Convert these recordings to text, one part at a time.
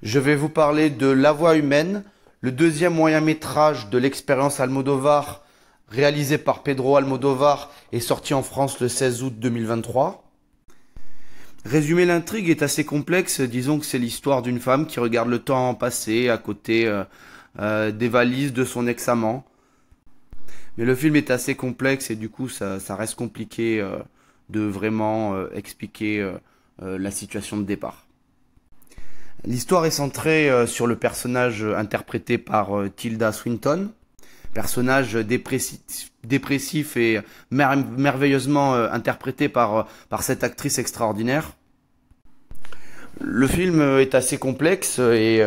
Je vais vous parler de La Voix humaine, le deuxième moyen-métrage de l'expérience Almodovar, réalisé par Pedro Almodovar et sorti en France le 16 août 2023. Résumer l'intrigue est assez complexe, disons que c'est l'histoire d'une femme qui regarde le temps passer à côté des valises de son ex-amant. Mais le film est assez complexe et du coup ça reste compliqué de vraiment expliquer la situation de départ. L'histoire est centrée sur le personnage interprété par Tilda Swinton, personnage dépressif et merveilleusement interprété par cette actrice extraordinaire. Le film est assez complexe et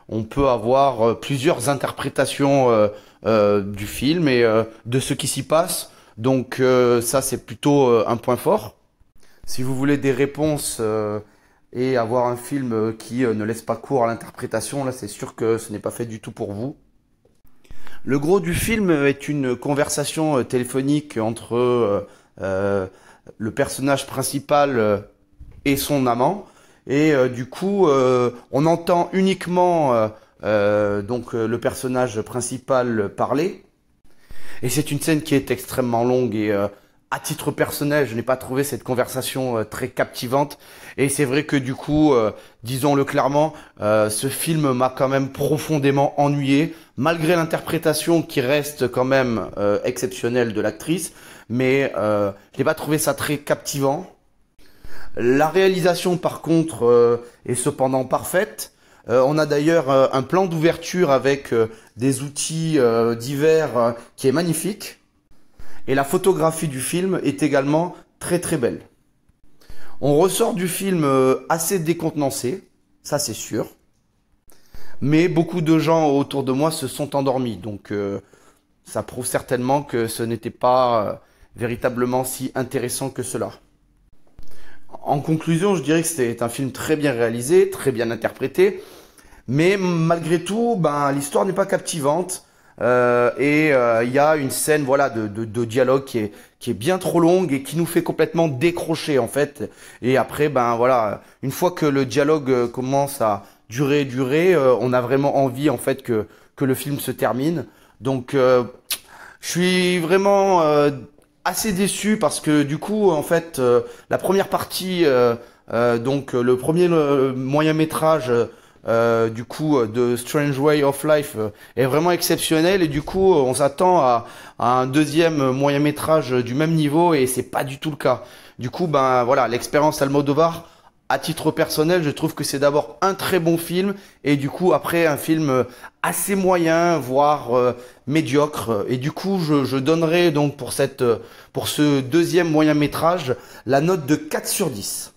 on peut avoir plusieurs interprétations du film et de ce qui s'y passe. Donc ça c'est plutôt un point fort. Si vous voulez des réponses et avoir un film qui ne laisse pas cours à l'interprétation, là c'est sûr que ce n'est pas fait du tout pour vous. Le gros du film est une conversation téléphonique entre le personnage principal et son amant. Et du coup, on entend uniquement le personnage principal parler. Et c'est une scène qui est extrêmement longue et à titre personnel, je n'ai pas trouvé cette conversation très captivante. Et c'est vrai que du coup, disons-le clairement, ce film m'a quand même profondément ennuyé, malgré l'interprétation qui reste quand même exceptionnelle de l'actrice. Mais je n'ai pas trouvé ça très captivant. La réalisation, par contre, est cependant parfaite. On a d'ailleurs un plan d'ouverture avec des outils divers qui est magnifique. Et la photographie du film est également très très belle. On ressort du film assez décontenancé, ça c'est sûr. Mais beaucoup de gens autour de moi se sont endormis. Donc ça prouve certainement que ce n'était pas véritablement si intéressant que cela. En conclusion, je dirais que c'est un film très bien réalisé, très bien interprété. Mais malgré tout, l'histoire n'est pas captivante. Il y a une scène de dialogue qui est bien trop longue et qui nous fait complètement décrocher en fait. Et après, une fois que le dialogue commence à durer, on a vraiment envie en fait que le film se termine. Donc je suis vraiment assez déçu parce que du coup en fait la première partie le premier moyen métrage de Strange Way of Life est vraiment exceptionnel et du coup on s'attend à un deuxième moyen métrage du même niveau et c'est pas du tout le cas. Du coup l'expérience Almodovar, à titre personnel, je trouve que c'est d'abord un très bon film et du coup après un film assez moyen, voire médiocre. Et du coup je donnerai donc pour ce deuxième moyen métrage la note de 4 sur 10.